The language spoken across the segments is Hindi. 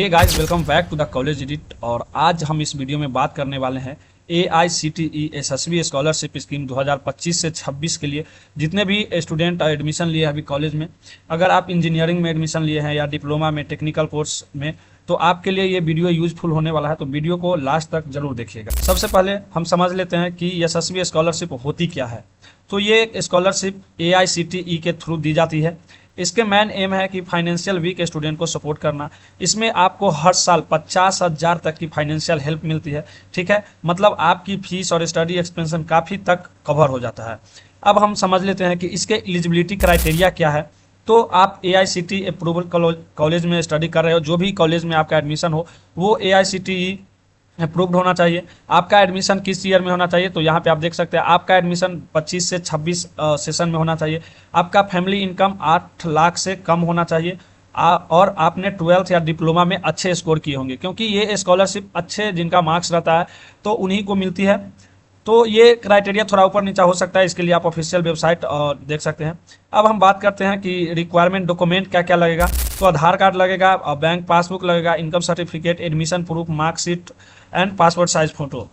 Hey guys, welcome back to the college edit. और आज हम इस वीडियो में बात करने वाले हैं AICTE एसएसबी स्कॉलरशिप स्कीम 2025 से 26 के लिए जितने भी स्टूडेंट एडमिशन लिए हैं अभी कॉलेज में। अगर आप इंजीनियरिंग में एडमिशन लिए हैं या डिप्लोमा में, टेक्निकल कोर्स में, तो आपके लिए ये वीडियो यूजफुल होने वाला है, तो वीडियो को लास्ट तक जरूर देखिएगा। सबसे पहले हम समझ लेते हैं कि एसएसबी स्कॉलरशिप होती क्या है। तो ये स्कॉलरशिप AICTE के थ्रू दी जाती है। इसके मेन एम है कि फाइनेंशियल वीक स्टूडेंट को सपोर्ट करना। इसमें आपको हर साल 50,000 तक की फाइनेंशियल हेल्प मिलती है। ठीक है, मतलब आपकी फीस और स्टडी एक्सपेंशन काफ़ी तक कवर हो जाता है। अब हम समझ लेते हैं कि इसके एलिजिबिलिटी क्राइटेरिया क्या है। तो आप AICTE अप्रूवल कॉलेज में स्टडी कर रहे हो, जो भी कॉलेज में आपका एडमिशन हो वो AICTE अप्रूव्ड होना चाहिए। आपका एडमिशन किस ईयर में होना चाहिए, तो यहाँ पे आप देख सकते हैं आपका एडमिशन 25 से 26 सेशन में होना चाहिए। आपका फैमिली इनकम 8 लाख से कम होना चाहिए और आपने 12th या डिप्लोमा में अच्छे स्कोर किए होंगे, क्योंकि ये स्कॉलरशिप अच्छे जिनका मार्क्स रहता है तो उन्हीं को मिलती है। तो ये क्राइटेरिया थोड़ा ऊपर नीचा हो सकता है, इसके लिए आप ऑफिशियल वेबसाइट देख सकते हैं। अब हम बात करते हैं कि रिक्वायरमेंट डॉक्यूमेंट क्या क्या लगेगा। तो आधार कार्ड लगेगा, बैंक पासबुक लगेगा, income certificate, admission proof, marksheet and passport size photo.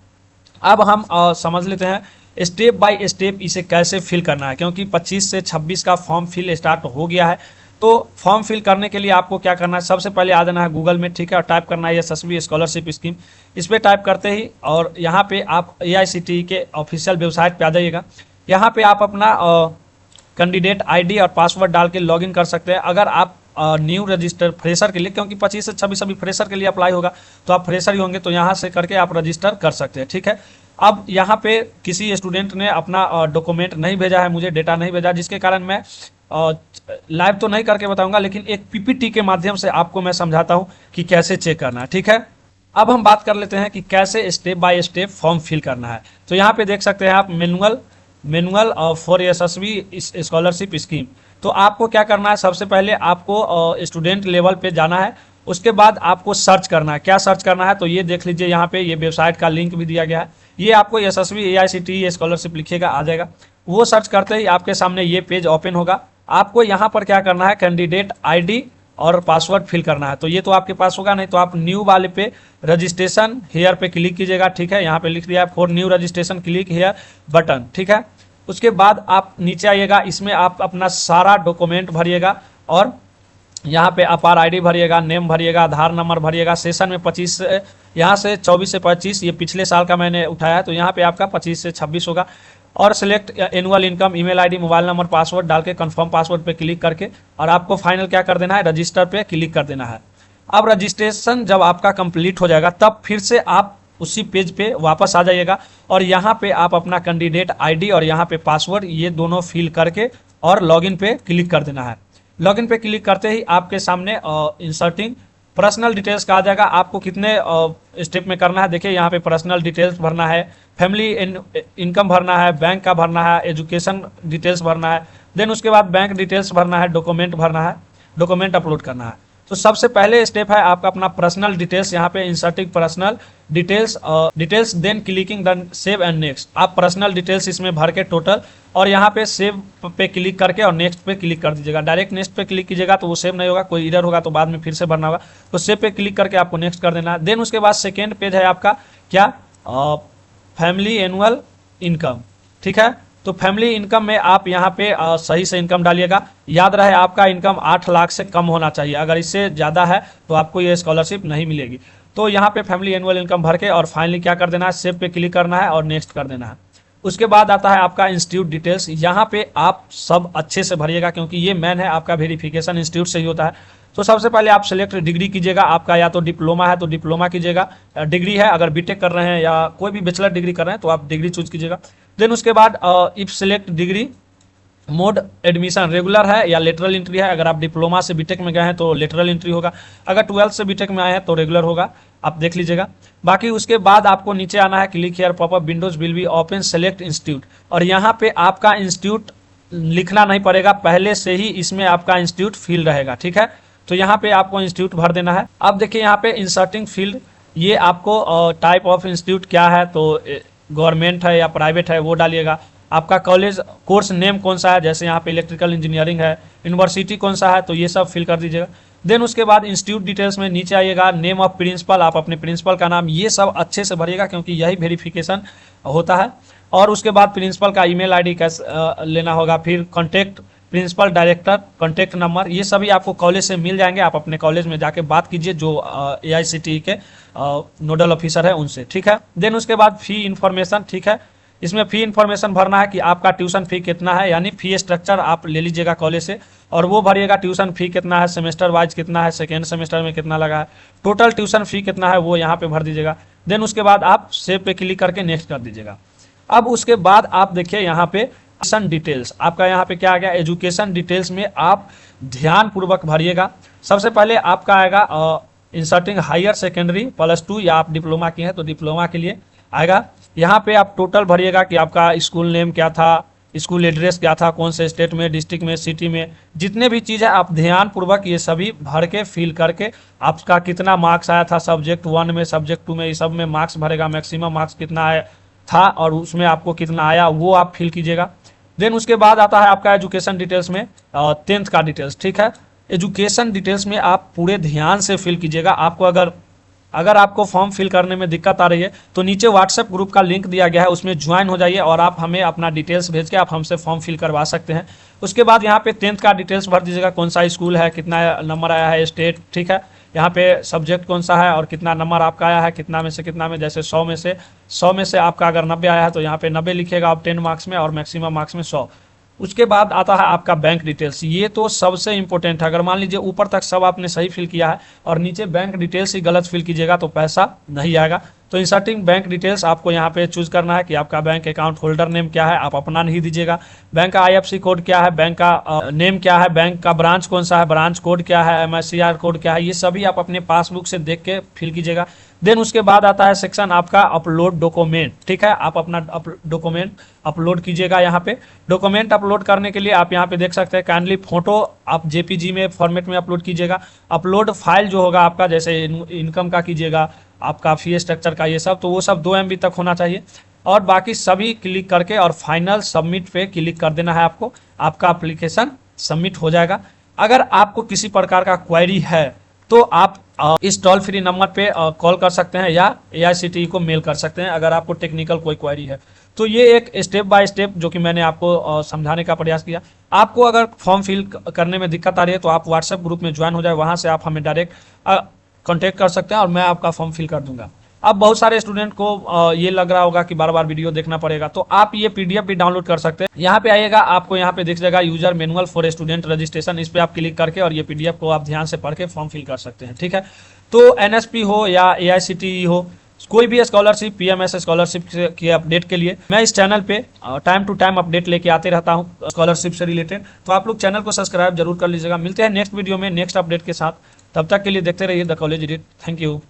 अब हम समझ लेते हैं स्टेप बाय स्टेप इसे कैसे फिल करना है, क्योंकि 25 से 26 का फॉर्म फिल स्टार्ट हो गया है। तो फॉर्म फिल करने के लिए आपको क्या करना है, सबसे पहले आ जाना है गूगल में। ठीक है, और टाइप करना है एसएसबी स्कॉलरशिप स्कीम। इस पर टाइप करते ही और यहाँ पे आप AICTE के ऑफिशियल वेबसाइट पे आ जाइएगा। यहाँ पे आप अपना कैंडिडेट ID और पासवर्ड डाल के लॉगिन कर सकते हैं। अगर आप न्यू रजिस्टर फ्रेशर के लिए, क्योंकि 25 से 26 अभी फ्रेशर के लिए अप्लाई होगा, तो आप फ्रेशर ही होंगे, तो यहाँ से करके आप रजिस्टर कर सकते हैं। ठीक है, अब यहाँ पे किसी स्टूडेंट ने अपना डॉक्यूमेंट नहीं भेजा है, मुझे डेटा नहीं भेजा, जिसके कारण मैं लाइव तो नहीं करके बताऊंगा, लेकिन एक PPT के माध्यम से आपको मैं समझाता हूँ कि कैसे चेक करना है। ठीक है, अब हम बात कर लेते हैं कि कैसे step by step form fill करना है। तो यहाँ पे देख सकते हैं आप manual for SSB scholarship scheme. तो आपको क्या करना है, सबसे पहले आपको स्टूडेंट लेवल पे जाना है। उसके बाद आपको सर्च करना है। क्या सर्च करना है, तो ये देख लीजिए, यहाँ पे ये वेबसाइट का लिंक भी दिया गया है। ये आपको एसएसबी AICTE स्कॉलरशिप लिखिएगा, आ जाएगा। वो सर्च करते ही आपके सामने ये पेज ओपन होगा। आपको यहाँ पर क्या करना है, कैंडिडेट ID और पासवर्ड फिल करना है। तो ये तो आपके पास होगा नहीं, तो आप न्यू वाले पे रजिस्ट्रेशन हेयर पे क्लिक कीजिएगा। ठीक है, यहाँ पे लिख दिया for new registration click here button. ठीक है, उसके बाद आप नीचे आइएगा, इसमें आप अपना सारा डॉक्यूमेंट भरिएगा और यहाँ पे अपार ID भरिएगा, नेम भरिएगा, आधार नंबर भरिएगा। सेशन में 25 से यहाँ से 24 से 25, ये पिछले साल का मैंने उठाया है, तो यहाँ पे आपका 25 से 26 होगा। और select annual income, email ID, mobile number, password डाल के कन्फर्म पासवर्ड पे क्लिक करके और आपको फाइनल क्या कर देना है, रजिस्टर पे क्लिक कर देना है। अब रजिस्ट्रेशन जब आपका कंप्लीट हो जाएगा, तब फिर से आप उसी पेज पे वापस आ जाइएगा और यहाँ पे आप अपना कैंडिडेट ID और यहाँ पे पासवर्ड ये दोनों फिल करके और लॉगिन पे क्लिक कर देना है। लॉगिन पे क्लिक करते ही आपके सामने इंसर्टिंग पर्सनल डिटेल्स का आ जाएगा। आपको कितने स्टेप में करना है, देखिए यहाँ पे पर्सनल डिटेल्स भरना है, फैमिली इनकम भरना है, बैंक का भरना है, एजुकेशन डिटेल्स भरना है, देन उसके बाद बैंक डिटेल्स भरना है, डॉक्यूमेंट भरना है, डॉक्यूमेंट अपलोड करना है। तो सबसे पहले स्टेप है आपका अपना पर्सनल डिटेल्स, यहाँ पे inserting personal details then clicking then save and next. आप पर्सनल डिटेल्स इसमें भर के टोटल और यहाँ पे सेव पे क्लिक करके और नेक्स्ट पे क्लिक कर दीजिएगा। डायरेक्ट नेक्स्ट पे क्लिक कीजिएगा तो वो सेव नहीं होगा, कोई एरर होगा तो बाद में फिर से भरना होगा। तो सेव पे क्लिक करके आपको नेक्स्ट कर देना है। देन उसके बाद सेकेंड पेज है आपका क्या, फैमिली एनुअल इनकम। ठीक है, तो फैमिली इनकम में आप यहाँ पे सही से इनकम डालिएगा। याद रहे आपका इनकम 8 लाख से कम होना चाहिए, अगर इससे ज़्यादा है तो आपको ये स्कॉलरशिप नहीं मिलेगी। तो यहाँ पे फैमिली एनुअल इनकम भर के और फाइनली क्या कर देना है, सेव पे क्लिक करना है और नेक्स्ट कर देना है। उसके बाद आता है आपका इंस्टीट्यूट डिटेल्स। यहाँ पे आप सब अच्छे से भरिएगा, क्योंकि ये मेन है, आपका वेरिफिकेशन इंस्टीट्यूट से ही होता है। तो सबसे पहले आप सिलेक्ट डिग्री कीजिएगा। आपका या तो डिप्लोमा है तो डिप्लोमा कीजिएगा, डिग्री है अगर बीटेक कर रहे हैं या कोई भी बैचलर डिग्री कर रहे हैं तो आप डिग्री चूज कीजिएगा। देन उसके बाद if select degree mode admission regular है या लेटरल एंट्री है। अगर आप डिप्लोमा से बीटेक में गए हैं तो लेटरल एंट्री होगा, अगर 12th से बीटेक में आए हैं तो रेगुलर होगा, आप देख लीजिएगा। बाकी उसके बाद आपको नीचे आना है, click here popup Windows will be open, select institute. और यहाँ पे आपका इंस्टीट्यूट लिखना नहीं पड़ेगा, पहले से ही इसमें आपका इंस्टीट्यूट फिल रहेगा। ठीक है, तो यहाँ पे आपको इंस्टीट्यूट भर देना है। अब देखिए यहाँ पे इंसर्टिंग फील्ड, ये आपको टाइप ऑफ इंस्टीट्यूट क्या है, तो गवर्नमेंट है या प्राइवेट है वो डालिएगा। आपका कॉलेज कोर्स नेम कौन सा है, जैसे यहाँ पे इलेक्ट्रिकल इंजीनियरिंग है, यूनिवर्सिटी कौन सा है, तो ये सब फिल कर दीजिएगा। देन उसके बाद इंस्टीट्यूट डिटेल्स में नीचे आइएगा, नेम ऑफ प्रिंसिपल, आप अपने प्रिंसिपल का नाम ये सब अच्छे से भरिएगा क्योंकि यही वेरिफिकेशन होता है। और उसके बाद प्रिंसिपल का ईमेल आईडी कैसे लेना होगा, फिर contact principal director contact number, ये सभी आपको कॉलेज से मिल जाएंगे। आप अपने कॉलेज में जाके बात कीजिए जो AICTE के नोडल ऑफिसर है उनसे, ठीक है। देन उसके बाद फी इन्फॉर्मेशन, ठीक है, इसमें फी इन्फॉर्मेशन भरना है कि आपका ट्यूशन फी कितना है, यानी फी स्ट्रक्चर आप ले लीजिएगा कॉलेज से और वो भरिएगा। ट्यूशन फी कितना है, सेमेस्टर वाइज कितना है, सेकेंड सेमेस्टर में कितना लगा है, टोटल ट्यूशन फी कितना है वो यहाँ पे भर दीजिएगा। देन उसके बाद आप सेव पे क्लिक करके नेक्स्ट कर दीजिएगा। अब उसके बाद आप देखिए यहाँ पे एजुकेशन डिटेल्स, आपका यहाँ पे क्या आ गया, एजुकेशन डिटेल्स में आप ध्यान पूर्वक भरिएगा। सबसे पहले आपका आएगा इंसर्टिंग हायर सेकेंडरी +2 या आप डिप्लोमा किए हैं तो डिप्लोमा के लिए आएगा। यहाँ पे आप टोटल भरिएगा कि आपका स्कूल नेम क्या था, स्कूल एड्रेस क्या था, कौन से स्टेट में, डिस्ट्रिक्ट में, सिटी में, जितने भी चीज़ है आप ध्यान पूर्वक ये सभी भर के फिल करके आपका कितना मार्क्स आया था सब्जेक्ट 1 में, सब्जेक्ट 2 में, ये सब में मार्क्स भरेगा, मैक्सिमम मार्क्स कितना आया था और उसमें आपको कितना आया वो आप फिल कीजिएगा। देन उसके बाद आता है आपका एजुकेशन डिटेल्स में 10th का डिटेल्स, ठीक है। एजुकेशन डिटेल्स में आप पूरे ध्यान से फिल कीजिएगा। आपको अगर आपको फॉर्म फिल करने में दिक्कत आ रही है तो नीचे व्हाट्सएप ग्रुप का लिंक दिया गया है, उसमें ज्वाइन हो जाइए और आप हमें अपना डिटेल्स भेज के आप हमसे फॉर्म फिल करवा सकते हैं। उसके बाद यहाँ पे 10th का डिटेल्स भर दीजिएगा, कौन सा स्कूल है, कितना नंबर आया है, स्टेट, ठीक है। यहाँ पे सब्जेक्ट कौन सा है और कितना नंबर आपका आया है, कितना में से कितना में, जैसे 100 में से आपका अगर 90 आया है तो यहाँ पे 90 लिखिएगा आप 10 मार्क्स में और मैक्सिमम मार्क्स में 100। उसके बाद आता है आपका बैंक डिटेल्स, ये तो सबसे इंपॉर्टेंट है। अगर मान लीजिए ऊपर तक सब आपने सही फिल किया है और नीचे बैंक डिटेल्स ही गलत फिल कीजिएगा तो पैसा नहीं आएगा। तो इंसर्टिंग बैंक डिटेल्स आपको यहाँ पे चूज करना है कि आपका बैंक अकाउंट होल्डर नेम क्या है, आप अपना नहीं दीजिएगा। बैंक का IFSC कोड क्या है, बैंक का नेम क्या है, बैंक का ब्रांच कौन सा है, ब्रांच कोड क्या है, MICR कोड क्या है, ये सभी आप अपने पासबुक से देख के फिल कीजिएगा। देन उसके बाद आता है सेक्शन आपका अपलोड डॉक्यूमेंट, ठीक है। आप अपना डॉक्यूमेंट अपलोड कीजिएगा। यहाँ पे डॉक्यूमेंट अपलोड करने के लिए आप यहाँ पे देख सकते हैं, काइंडली फोटो आप JPG में फॉर्मेट में अपलोड कीजिएगा। अपलोड फाइल जो होगा आपका, जैसे इनकम का कीजिएगा, आपका फी स्ट्रक्चर का, ये सब तो वो सब 2 MB तक होना चाहिए। और बाकी सभी क्लिक करके और फाइनल सबमिट पे क्लिक कर देना है आपको, आपका एप्लीकेशन सबमिट हो जाएगा। अगर आपको किसी प्रकार का क्वेरी है तो आप इस टोल फ्री नंबर पे कॉल कर सकते हैं या AICTE को मेल कर सकते हैं अगर आपको टेक्निकल कोई क्वेरी है। तो ये एक स्टेप बाय स्टेप जो कि मैंने आपको समझाने का प्रयास किया। आपको अगर फॉर्म फिल करने में दिक्कत आ रही है तो आप व्हाट्सएप ग्रुप में ज्वाइन हो जाए, वहाँ से आप हमें डायरेक्ट कॉन्टेक्ट कर सकते हैं और मैं आपका फॉर्म फिल कर दूंगा। अब बहुत सारे स्टूडेंट को ये लग रहा होगा कि बार बार वीडियो देखना पड़ेगा, तो आप ये PDF भी डाउनलोड कर सकते हैं। यहाँ पे आइएगा, आपको यहाँ पे दिख जाएगा user manual for student registration, इस पे आप क्लिक करके और ये PDF को आप ध्यान से पढ़ के फॉर्म फिल कर सकते हैं, ठीक है। तो NSP हो या AICTE हो, कोई भी स्कॉलरशिप, PMS स्कॉलरशिप के अपडेट के लिए मैं इस चैनल पे टाइम टू टाइम अपडेट लेके आते रहता हूँ स्कॉलरशिप से रिलेटेड। तो आप लोग चैनल को सब्सक्राइब जरूर कर लीजिएगा। मिलते हैं नेक्स्ट वीडियो में नेक्स्ट अपडेट के साथ, तब तक के लिए देखते रहिए the college edit. Thank you.